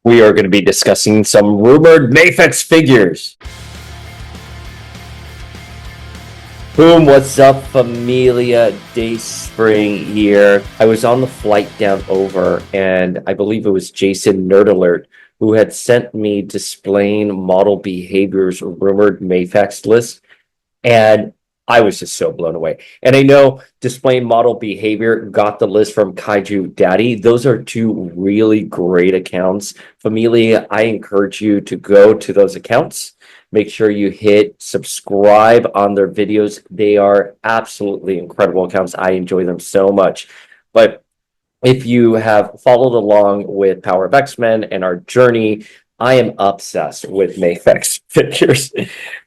We are going to be discussing some rumored Mafex figures. Boom, what's up, Familia Day Spring here. I was on the flight down over, and I believe it was Jason Nerd Alert who had sent me displaying model behaviors rumored Mafex list. And I was just so blown away. And I know displaying model behavior got the list from Kaiju Daddy. Those are two really great accounts. Familia, I encourage you to go to those accounts. Make sure you hit subscribe on their videos. They are absolutely incredible accounts. I enjoy them so much. But if you have followed along with Power of X-Men and our journey, I am obsessed with Mafex figures.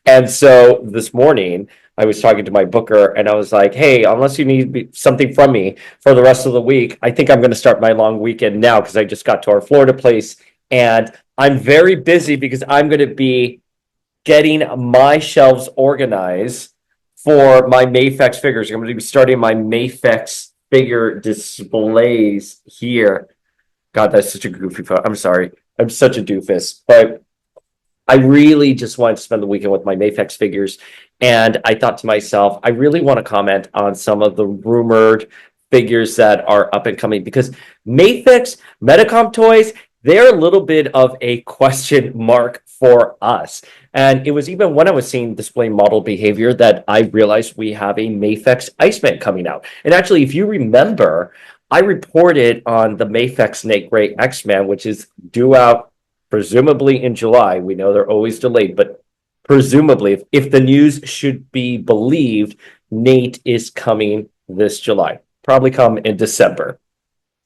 And so this morning, I was talking to my booker and I was like, hey, unless you need something from me for the rest of the week, I think I'm going to start my long weekend now because I just got to our Florida place. And I'm very busy because I'm going to be getting my shelves organized for my Mafex figures. I'm going to be starting my Mafex figure displays here. God, that's such a goofy photo. I'm sorry. I'm such a doofus. But I really just wanted to spend the weekend with my Mafex figures. And I thought to myself, I really want to comment on some of the rumored figures that are up and coming because Mafex, Medicom toys, they're a little bit of a question mark for us. And it was even when I was seeing display model behavior that I realized we have a Mafex Iceman coming out. And actually, if you remember, I reported on the Mafex Snake Ray X-Man, which is due out presumably in July. We know they're always delayed, but presumably, if the news should be believed, Nate is coming this July. Probably come in December.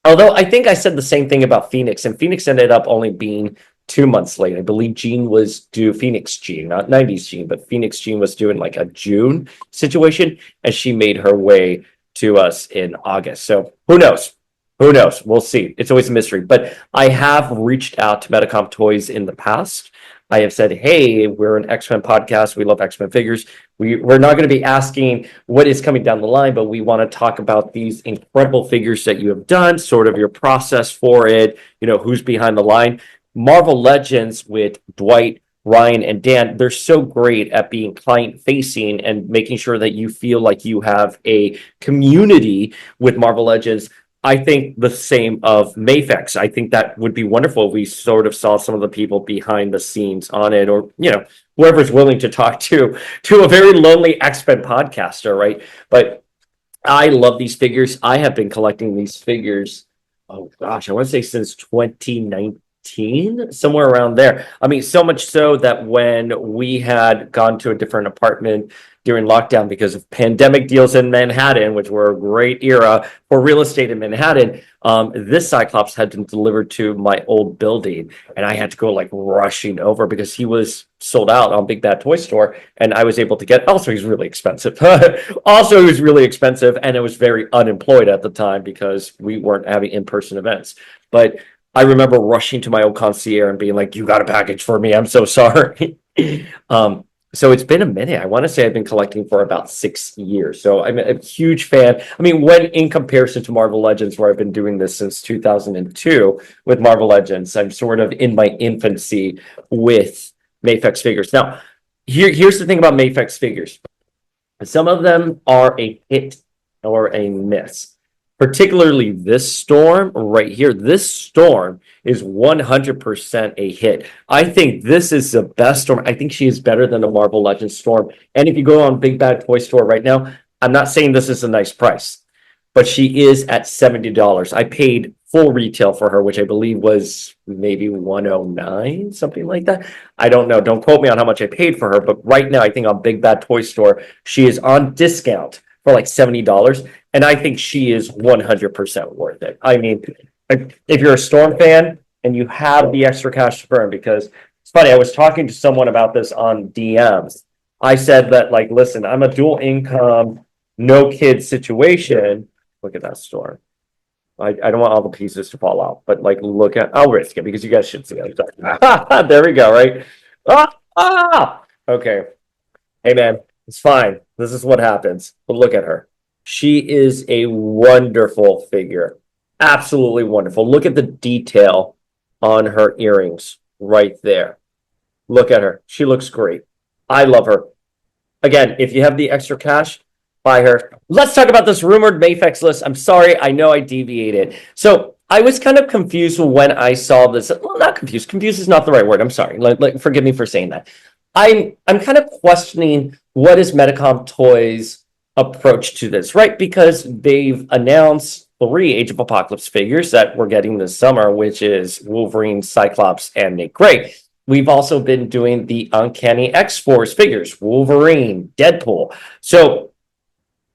Although I think I said the same thing about Phoenix, and Phoenix ended up only being 2 months late. I believe Jean was due, Phoenix Jean, not 90s Jean, but Phoenix Jean was due in like a June situation, and she made her way to us in August. So who knows? Who knows? We'll see. It's always a mystery. But I have reached out to Medicom Toys in the past. I have said, hey, we're an X-Men podcast. We love X-Men figures. We're not going to be asking what is coming down the line, but we want to talk about these incredible figures that you have done, sort of your process for it, who's behind the line. Marvel Legends with Dwight, Ryan, and Dan, they're so great at being client facing and making sure that you feel like you have a community with Marvel Legends. I think the same of Mafex. I think that would be wonderful if we sort of saw some of the people behind the scenes on it, or whoever's willing to talk to a very lonely X-Men podcaster, right? But I love these figures. I have been collecting these figures, oh gosh, I want to say since 2019, somewhere around there. I mean, so much so that when we had gone to a different apartment during lockdown because of pandemic deals in Manhattan, which were a great era for real estate in Manhattan, this Cyclops had been delivered to my old building, and I had to go like rushing over because he was sold out on Big Bad Toy Store, and I was able to get. Also, he's really expensive. Also, he was really expensive, and it was very unemployed at the time because we weren't having in-person events. But I remember rushing to my old concierge and being like, "You got a package for me? I'm so sorry." So it's been a minute. I want to say I've been collecting for about 6 years. So I'm a huge fan. I mean, when in comparison to Marvel Legends, where I've been doing this since 2002 with Marvel Legends, I'm sort of in my infancy with Mafex figures. Now, here's the thing about Mafex figures. Some of them are a hit or a miss. Particularly this Storm right here. This Storm is 100% a hit. I think this is the best Storm. I think she is better than the Marvel Legends Storm. And if you go on Big Bad Toy Store right now, I'm not saying this is a nice price, but she is at $70. I paid full retail for her, which I believe was maybe $109, something like that. I don't know. Don't quote me on how much I paid for her, but right now I think on Big Bad Toy Store, she is on discount for like $70. And I think she is 100% worth it. I mean, if you're a Storm fan and you have the extra cash to burn, because it's funny, I was talking to someone about this on DMs. I said that, like, listen, I'm a dual income, no kid situation. Look at that Storm. I don't want all the pieces to fall out, but like, look at, I'll risk it because you guys should see it. There we go, right? Okay. Hey, man, it's fine. This is what happens. But look at her. She is a wonderful figure. Absolutely wonderful. Look at the detail on her earrings right there. Look at her. She looks great. I love her. Again, if you have the extra cash, buy her. Let's talk about this rumored Mafex list. I'm sorry, I know I deviated. So I was kind of confused when I saw this. Well, not confused. Confused is not the right word. I'm sorry. Forgive me for saying that. I'm kind of questioning what is Medicom Toys' approach to this, right? Because they've announced 3 Age of Apocalypse figures that we're getting this summer, which is Wolverine, Cyclops, and Nate Gray. We've also been doing the Uncanny X-Force figures, Wolverine, Deadpool. So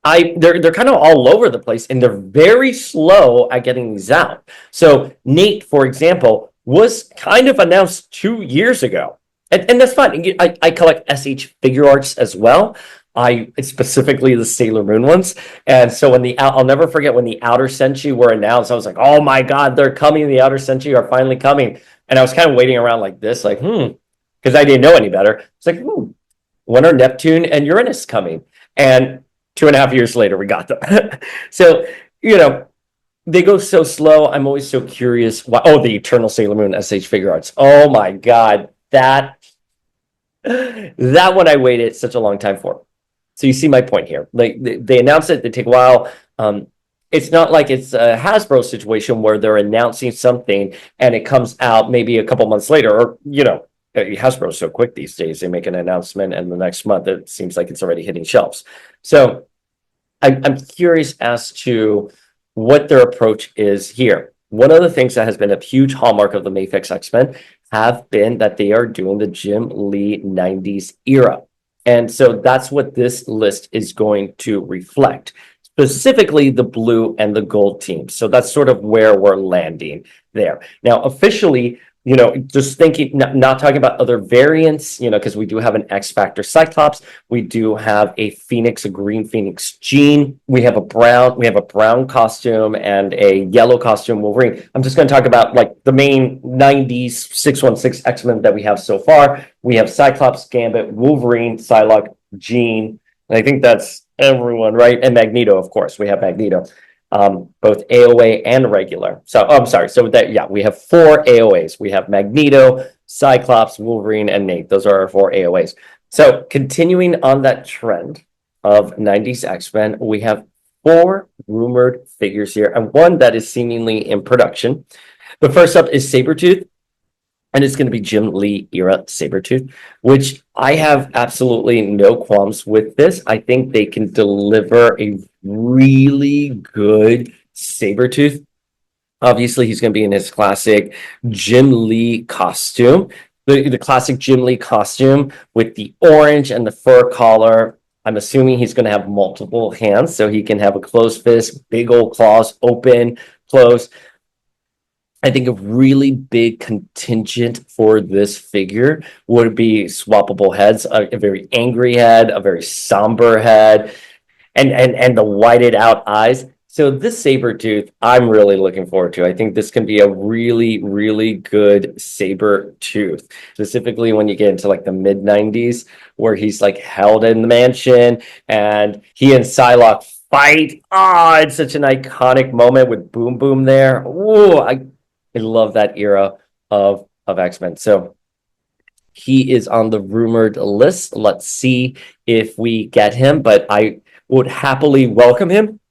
they're kind of all over the place, and they're very slow at getting these out. So Nate, for example, was kind of announced 2 years ago. And that's fine. I collect SH figure arts as well. I specifically the Sailor Moon ones. And so I'll never forget when the Outer Senshi were announced, I was like, oh my God, they're coming. The Outer Senshi are finally coming. And I was kind of waiting around like this, like, because I didn't know any better. It's like, when are Neptune and Uranus coming? And 2.5 years later, we got them. So, they go so slow. I'm always so curious. Why? Oh, the Eternal Sailor Moon SH figure arts. Oh my God. That one I waited such a long time for. So you see my point here. Like they announce it, they take a while. It's not like it's a Hasbro situation where they're announcing something and it comes out maybe a couple months later, or Hasbro's so quick these days. They make an announcement and the next month it seems like it's already hitting shelves. So I'm curious as to what their approach is here. One of the things that has been a huge hallmark of the Mafex X-Men have been that they are doing the Jim Lee 90s era. And so that's what this list is going to reflect, specifically the blue and the gold teams. So that's sort of where we're landing there. Now, officially, just thinking, not talking about other variants, because we do have an X Factor Cyclops, we do have a Green Phoenix Jean, we have a brown costume and a yellow costume Wolverine. I'm just going to talk about like the main 90s 616 X-Men that we have so far. We have Cyclops, Gambit, Wolverine, Psylocke, Jean, and I think that's everyone, right? And Magneto, of course. We have Magneto. Both AOA and regular. So, I'm sorry. So we have 4 AOAs. We have Magneto, Cyclops, Wolverine, and Nate. Those are our 4 AOAs. So, continuing on that trend of 90s X-Men, we have 4 rumored figures here, and one that is seemingly in production. The first up is Sabretooth, and it's going to be Jim Lee era Sabretooth, which I have absolutely no qualms with this. I think they can deliver a really good Sabretooth. Obviously, he's going to be in his classic Jim Lee costume. The classic Jim Lee costume with the orange and the fur collar. I'm assuming he's going to have multiple hands, so he can have a closed fist, big old claws, open, close. I think a really big contingent for this figure would be swappable heads, a very angry head, a very somber head, and the whited out eyes. So this Sabretooth, I'm really looking forward to. I think this can be a really, really good Sabretooth, specifically when you get into like the mid 90s where he's like held in the mansion and he and Psylocke fight. It's such an iconic moment with Boom Boom there. I love that era of X-Men. So he is on the rumored list. Let's see if we get him, but I would happily welcome him.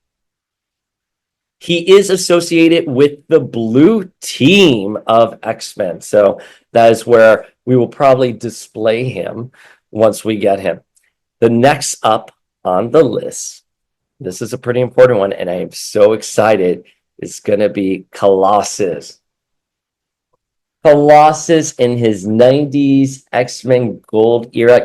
He is associated with the blue team of X-Men. So that is where we will probably display him once we get him. The next up on the list, this is a pretty important one, and I am so excited, is going to be Colossus. Colossus in his 90s X-Men Gold era.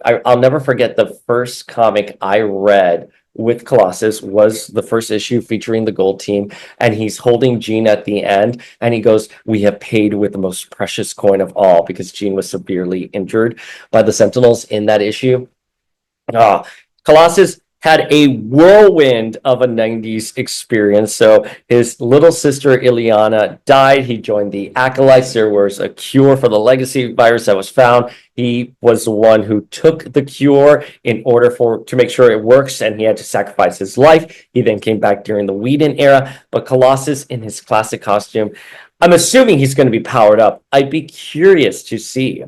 I'll never forget the first comic I read with Colossus was the first issue featuring the Gold team, and he's holding Jean at the end, and he goes, "We have paid with the most precious coin of all," because Jean was severely injured by the Sentinels in that issue. Colossus had a whirlwind of a 90s experience. So his little sister Ileana died. He joined the Acolytes. There was a cure for the legacy virus that was found. He was the one who took the cure in order to make sure it works, and he had to sacrifice his life. He then came back during the Whedon era. But Colossus in his classic costume, I'm assuming he's going to be powered up. I'd be curious to see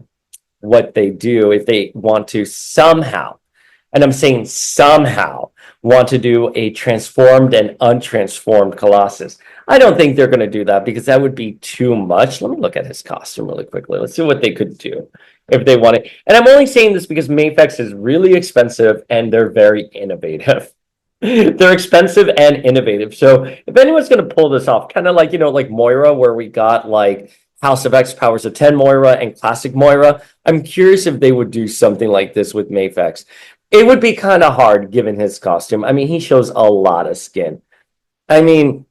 what they do if they want to somehow, and I'm saying somehow, want to do a transformed and untransformed Colossus. I don't think they're going to do that because that would be too much. Let me look at his costume really quickly. Let's see what they could do if they want it. And I'm only saying this because Mafex is really expensive and they're very innovative. They're expensive and innovative. So if anyone's going to pull this off, kind of like, like Moira, where we got like House of X Powers of 10 Moira and Classic Moira, I'm curious if they would do something like this with Mafex. It would be kind of hard given his costume. I mean, he shows a lot of skin. I mean,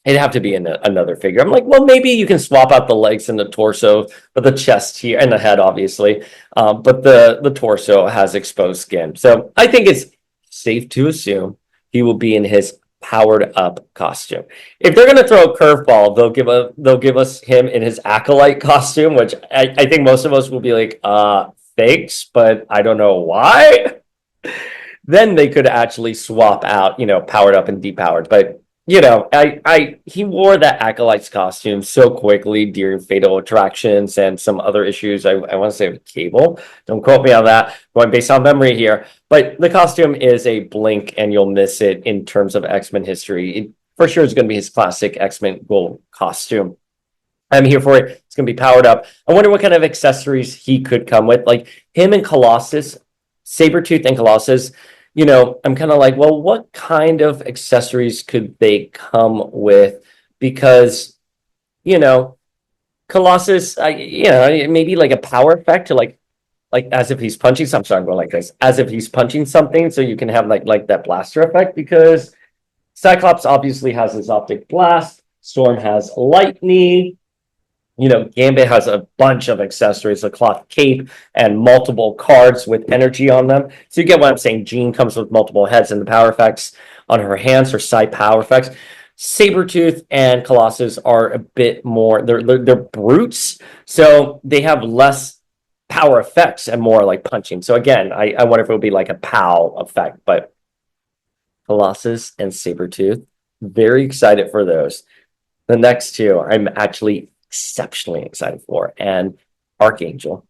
it'd have to be another figure. I'm like, well, maybe you can swap out the legs and the torso, but the chest here and the head, obviously. But the torso has exposed skin. So I think it's safe to assume he will be in his powered up costume. If they're going to throw a curveball, they'll give us him in his acolyte costume, which I think most of us will be like, fakes, but I don't know why. Then they could actually swap out, powered up and depowered. But he wore that acolyte's costume so quickly during Fatal Attractions and some other issues. I want to say with Cable. Don't quote me on that. Going based on memory here. But the costume is a blink and you'll miss it in terms of X-Men history. It for sure is going to be his classic X-Men gold costume. I'm here for it. It's going to be powered up. I wonder what kind of accessories he could come with. Like him and Colossus, Sabretooth and Colossus, I'm kind of like, well, what kind of accessories could they come with? Because, Colossus, maybe like a power effect to like as if he's punching something. I'm going like this, as if he's punching something, so you can have like that blaster effect. Because Cyclops obviously has his optic blast, Storm has lightning. Gambit has a bunch of accessories, a cloth cape and multiple cards with energy on them. So you get what I'm saying. Jean comes with multiple heads and the power effects on her hands, her side power effects. Sabretooth and Colossus are a bit more, they're brutes, so they have less power effects and more like punching. So again, I wonder if it would be like a POW effect, but Colossus and Sabretooth, very excited for those. The next two, I'm actually exceptionally excited for, and Archangel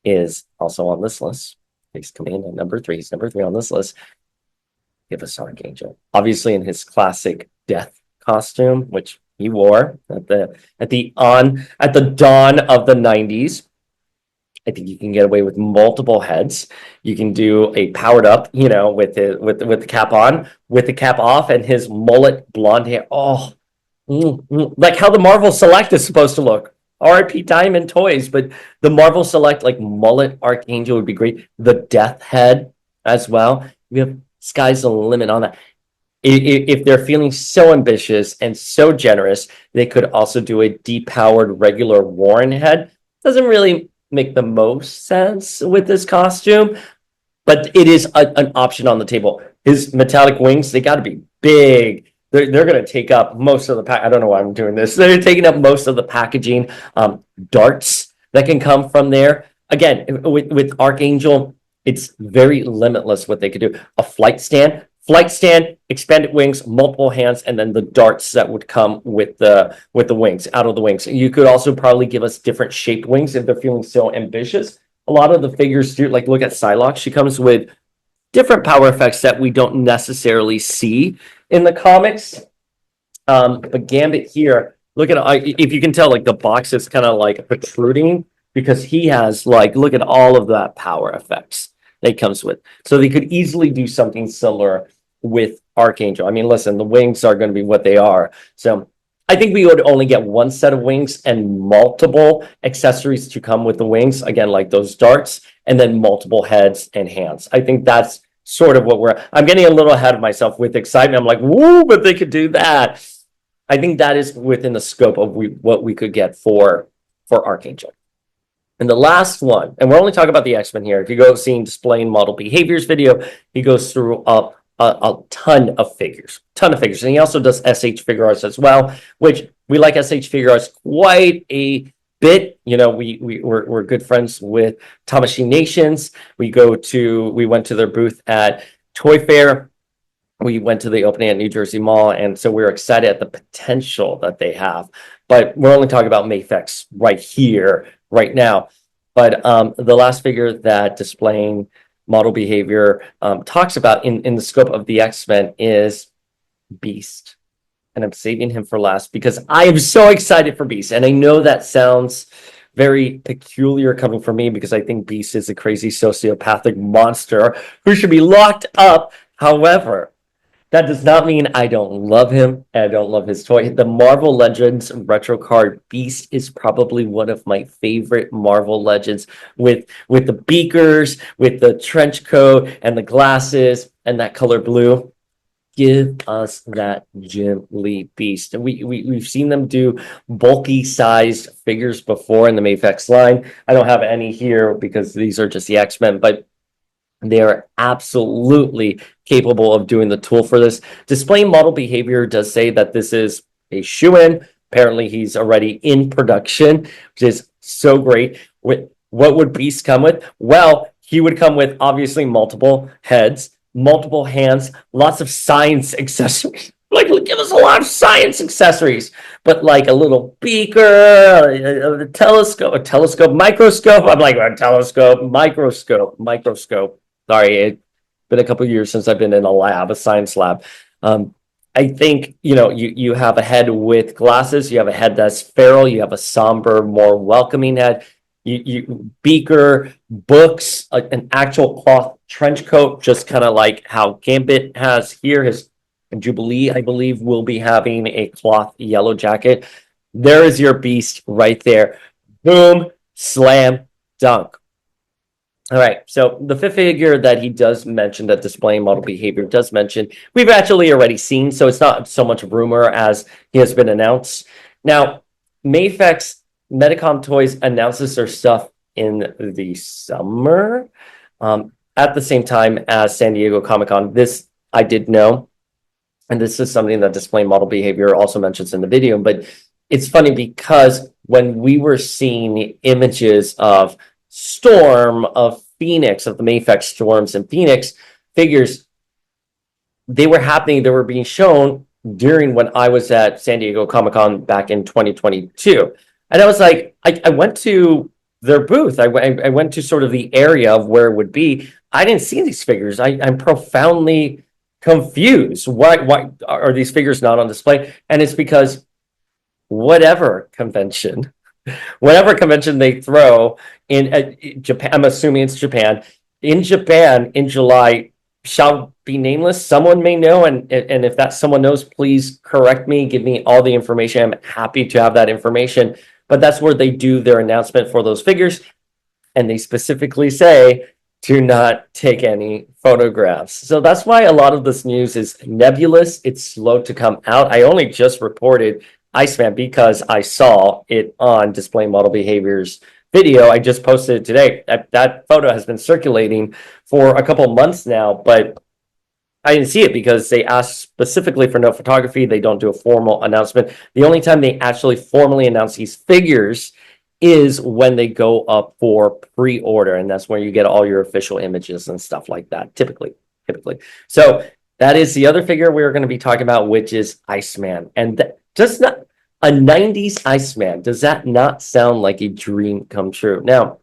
is also on this list. He's coming in at number 3. He's number 3 on this list. Give us Archangel, obviously in his classic death costume, which he wore at the dawn of the 90s. I think you can get away with multiple heads. You can do a powered up, with the cap on, with the cap off, and his mullet blonde hair. Oh. Like how the Marvel Select is supposed to look. RIP Diamond Toys, but the Marvel Select, like mullet Archangel would be great. The Death Head as well. We have sky's the limit on that. If they're feeling so ambitious and so generous, they could also do a depowered regular Warren head. Doesn't really make the most sense with this costume, but it is an option on the table. His metallic wings, they got to be big. They're going to take up most of the pack. I don't know why I'm doing this. They're taking up most of the packaging. Darts that can come from there. Again, with Archangel, it's very limitless what they could do. A flight stand, expanded wings, multiple hands, and then the darts that would come with the wings, out of the wings. You could also probably give us different shaped wings if they're feeling so ambitious. A lot of the figures do, like look at Psylocke. She comes with different power effects that we don't necessarily see in the comics. But Gambit here, look at, if you can tell, like the box is kind of like protruding because he has look at all of that power effects that he comes with. So they could easily do something similar with Archangel. I mean, listen, the wings are going to be what they are. So I think we would only get one set of wings and multiple accessories to come with the wings. Again, like those darts, and then multiple heads and hands. I think that's sort of what I'm getting a little ahead of myself with excitement. I'm like, woo, but they could do that. I think that is within the scope of what we could get for Archangel. And the last one, and we're only talking about the X-Men here. If you go see Displaying Model Behaviors video, he goes through a ton of figures. And he also does SH figure arts as well, which we like SH figure arts quite a bit. We're good friends with Tamashii Nations. We went to their booth at Toy Fair. We went to the opening at New Jersey Mall, and so we're excited at the potential that they have. But we're only talking about Mafex right here, right now. But the last figure that displaying model behavior talks about in the scope of the X-Men is Beast. And I'm saving him for last because I am so excited for Beast. And I know that sounds very peculiar coming from me because I think Beast is a crazy sociopathic monster who should be locked up. However, that does not mean I don't love him and I don't love his toy. The Marvel Legends retro card Beast is probably one of my favorite Marvel Legends with the beakers, with the trench coat and the glasses and that color blue. Give us that Jim Lee Beast. And we've seen them do bulky sized figures before in the Mafex line. I don't have any here because these are just the X-Men, but they are absolutely capable of doing the tool for this. Display model behavior does say that this is a shoe-in. Apparently, he's already in production, which is so great. What would Beast come with? Well, he would come with obviously multiple heads, multiple hands, lots of science accessories. Like, give us a lot of science accessories, but like a little beaker, a telescope, microscope. I'm like, a telescope, microscope. Sorry, it's been a couple of years since I've been in a science lab. I think, you have a head with glasses, you have a head that's feral, you have a somber, more welcoming head, you beaker, books, an actual cloth trench coat, just kind of like how Gambit has here. His Jubilee, I believe, will be having a cloth yellow jacket. There is your Beast right there. Boom, slam, dunk. All right, so the fifth figure that he does mention that displaying model behavior does mention, we've actually already seen, so it's not so much rumor as he has been announced. Now, Mafex Medicom Toys announces their stuff in the summer at the same time as San Diego Comic-Con. This I did know, and this is something that display model behavior also mentions in the video, but it's funny because when we were seeing images of Storm, of Phoenix, of the Mafex Storms and Phoenix figures, they were being shown during when I was at San Diego Comic-Con back in 2022. And I was like, I went to their booth. I went to sort of the area of where it would be. I didn't see these figures. I'm profoundly confused. Why are these figures not on display? And it's because whatever convention they throw in Japan, I'm assuming it's Japan. In Japan, in July, shall be nameless. Someone may know, and if that someone knows, please correct me, give me all the information. I'm happy to have that information. But that's where they do their announcement for those figures, and they specifically say, do not take any photographs. So that's why a lot of this news is nebulous. It's slow to come out. I only just reported Iceman because I saw it on Display Model Behavior's video. I just posted it today. That photo has been circulating for a couple months now, but I didn't see it because they asked specifically for no photography. They don't do a formal announcement. The only time they actually formally announce these figures is when they go up for pre-order, and that's where you get all your official images and stuff like that, typically. So that is the other figure we're going to be talking about, which is Iceman. And does not a 90s Iceman, does that not sound like a dream come true? Now,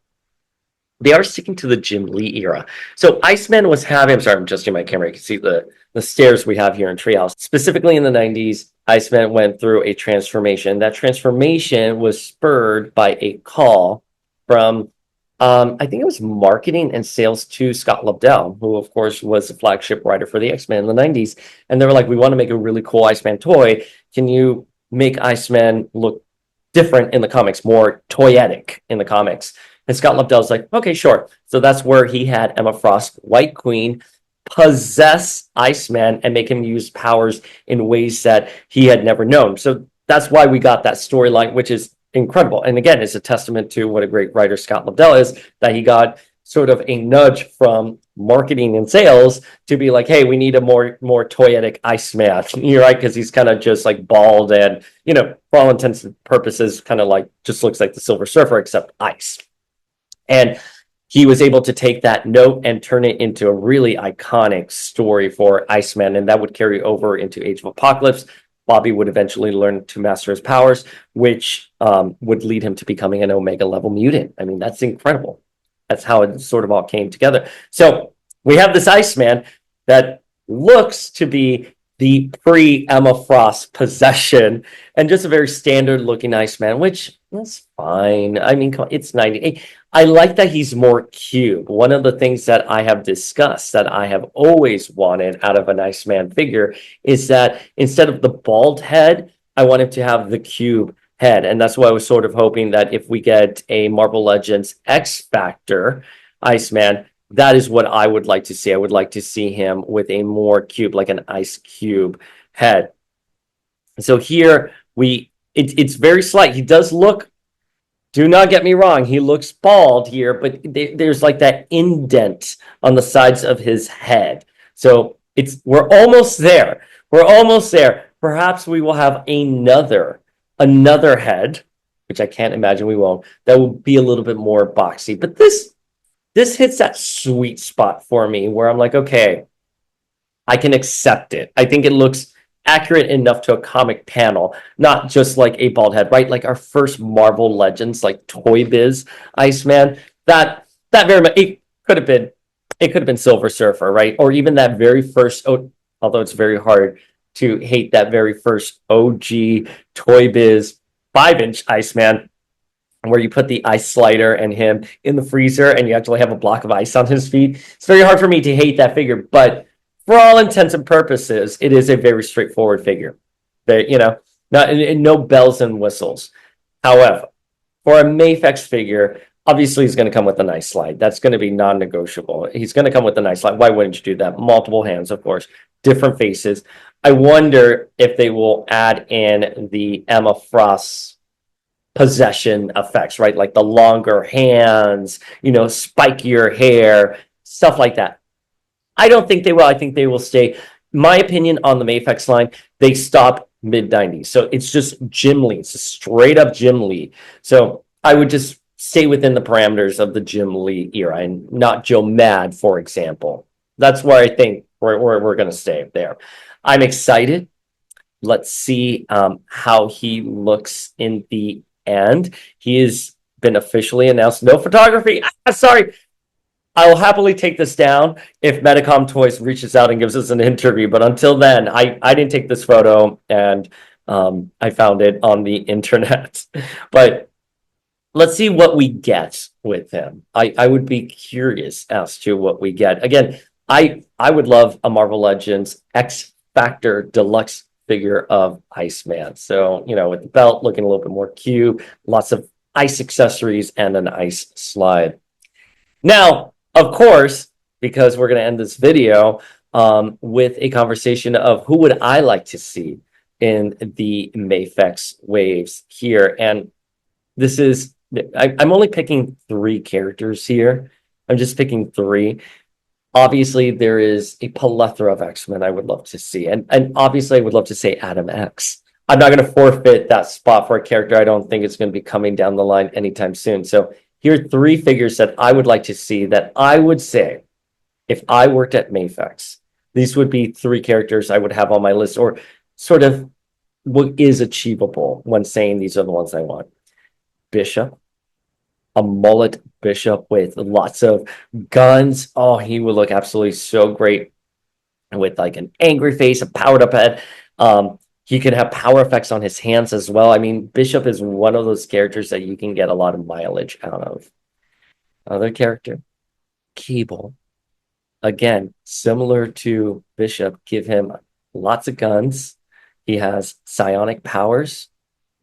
they are sticking to the Jim Lee era. So Iceman was having, I'm sorry, I'm adjusting my camera. You can see the stairs we have here in Treehouse. Specifically in the 90s, Iceman went through a transformation. That transformation was spurred by a call from, I think it was marketing and sales to Scott Lobdell, who of course was the flagship writer for the X-Men in the 90s. And they were like, we want to make a really cool Iceman toy. Can you make Iceman look different in the comics, more toyetic in the comics? And Scott Lobdell's like, okay, sure. So that's where he had Emma Frost, White Queen, possess Iceman and make him use powers in ways that he had never known. So that's why we got that storyline, which is incredible. And again, it's a testament to what a great writer Scott Lobdell is, that he got sort of a nudge from marketing and sales to be like, hey, we need a more toyetic Iceman. You're right, because he's kind of just like bald and, for all intents and purposes, kind of like just looks like the Silver Surfer, except ice. And he was able to take that note and turn it into a really iconic story for Iceman, and that would carry over into Age of Apocalypse. Bobby would eventually learn to master his powers, which would lead him to becoming an Omega level mutant. I mean, that's incredible. That's how it sort of all came together. So we have this Iceman that looks to be the pre-Emma Frost possession, and just a very standard looking Iceman, which is fine. I mean, it's 98. I like that he's more cube. One of the things that I have discussed that I have always wanted out of an Iceman figure is that instead of the bald head, I want him to have the cube head. And that's why I was sort of hoping that if we get a Marvel Legends X Factor Iceman, that is what I would like to see. I would like to see him with a more cube, like an ice cube head. So here it's very slight. He does look, do not get me wrong, he looks bald here, but there's like that indent on the sides of his head. So we're almost there. We're almost there. Perhaps we will have another head, which I can't imagine we won't, that will be a little bit more boxy. But this hits that sweet spot for me where I'm like, okay, I can accept it. I think it looks accurate enough to a comic panel, not just like a bald head, right? Like our first Marvel Legends, like Toy Biz Iceman, that very much, it could have been Silver Surfer, right? Or even that very first, although it's very hard to hate that very first OG Toy Biz 5-inch Iceman, where you put the ice slider and him in the freezer and you actually have a block of ice on his feet. It's very hard for me to hate that figure, but for all intents and purposes, it is a very straightforward figure. No bells and whistles. However, for a Mafex figure, obviously he's going to come with a nice slide. That's going to be non-negotiable. He's going to come with a nice slide. Why wouldn't you do that? Multiple hands, of course, different faces. I wonder if they will add in the Emma Frost possession effects, right? Like the longer hands, spikier hair, stuff like that. I don't think they will. I think they will stay. My opinion on the Mafex line, they stop mid-90s. So it's just Jim Lee. It's a straight up Jim Lee. So I would just stay within the parameters of the Jim Lee era and not Joe Mad, for example. That's where I think we're going to stay there. I'm excited. Let's see how he looks in the end. He has been officially announced. No photography. Sorry. I will happily take this down if Medicom Toys reaches out and gives us an interview. But until then, I didn't take this photo, and I found it on the internet. But let's see what we get with him. I would be curious as to what we get. Again, I would love a Marvel Legends X Factor Deluxe figure of Iceman. So, with the belt looking a little bit more cute, lots of ice accessories, and an ice slide. Now, of course, because we're going to end this video with a conversation of who would I like to see in the Mafex waves here. And this is, I'm only picking 3 characters here. I'm just picking 3. Obviously, there is a plethora of X-Men I would love to see. And obviously, I would love to say Adam X. I'm not going to forfeit that spot for a character I don't think it's going to be coming down the line anytime soon. So here are 3 figures that I would like to see that I would say, if I worked at Mafex, these would be 3 characters I would have on my list, or sort of what is achievable when saying these are the ones I want. Bishop. A mullet Bishop with lots of guns. Oh, he would look absolutely so great with like an angry face, a powered up head. He could have power effects on his hands as well. I mean, Bishop is one of those characters that you can get a lot of mileage out of. Other character, Cable. Again, similar to Bishop, give him lots of guns. He has psionic powers,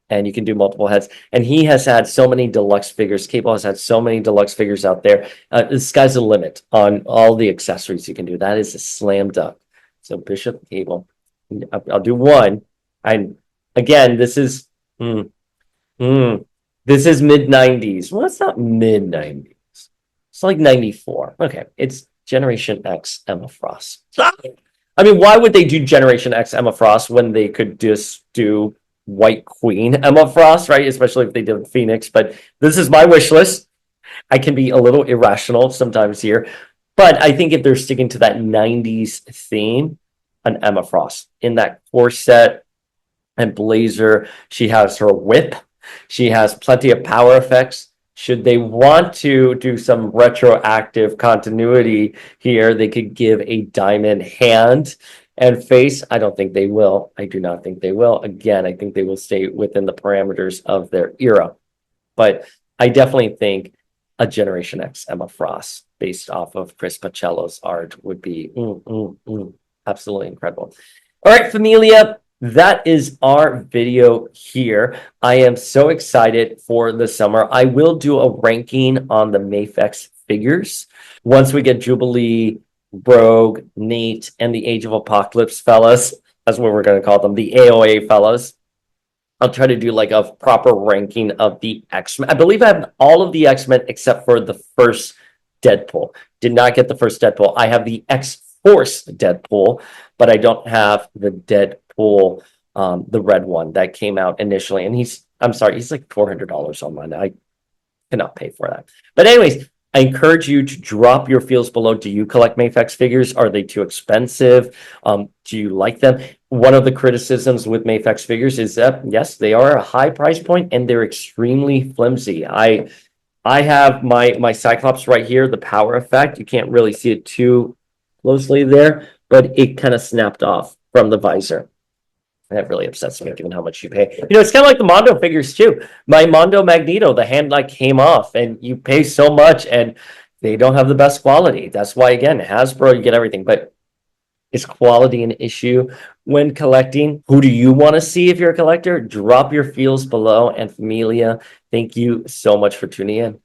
and you can do multiple heads. And he has had so many deluxe figures. Cable has had so many deluxe figures out there. The sky's the limit on all the accessories you can do. That is a slam dunk. So Bishop, Cable. I'll do 1. And again, this is this is mid-90s. Well, it's not mid-90s. It's like 94. Okay, it's Generation X Emma Frost. I mean, why would they do Generation X Emma Frost when they could just do White Queen Emma Frost, right? Especially if they did Phoenix. But this is my wish list. I can be a little irrational sometimes here, but I think if they're sticking to that 90s theme, an Emma Frost in that corset and blazer. She has her whip. She has plenty of power effects. Should they want to do some retroactive continuity here, they could give a diamond hand and face. I don't think they will. I do not think they will. Again, I think they will stay within the parameters of their era. But I definitely think a Generation X Emma Frost based off of Chris Pacello's art would be absolutely incredible. All right, Familia, that is our video here. I am so excited for the summer. I will do a ranking on the Mafex figures once we get Jubilee, Rogue, Nate, and the Age of Apocalypse fellas. That's what we're going to call them, the AOA fellas. I'll try to do like a proper ranking of the X-Men. I believe I have all of the X-Men except for the first Deadpool. Did not get the first Deadpool. I have the X-Force Deadpool, but I don't have the Deadpool, the red one that came out initially. And I'm sorry, he's like $400 online. I cannot pay for that. But anyways, I encourage you to drop your feels below. Do you collect Mafex figures? Are they too expensive? Do you like them? One of the criticisms with Mafex figures is that, yes, they are a high price point and they're extremely flimsy. I have my Cyclops right here, the power effect. You can't really see it too closely there, but it kind of snapped off from the visor. That really upsets me given how much you pay. You know, it's kind of like the Mondo figures too. My Mondo Magneto, the hand like came off and you pay so much and they don't have the best quality. That's why, again, Hasbro, you get everything. But is quality an issue when collecting? Who do you want to see if you're a collector? Drop your feels below. And Familia, thank you so much for tuning in.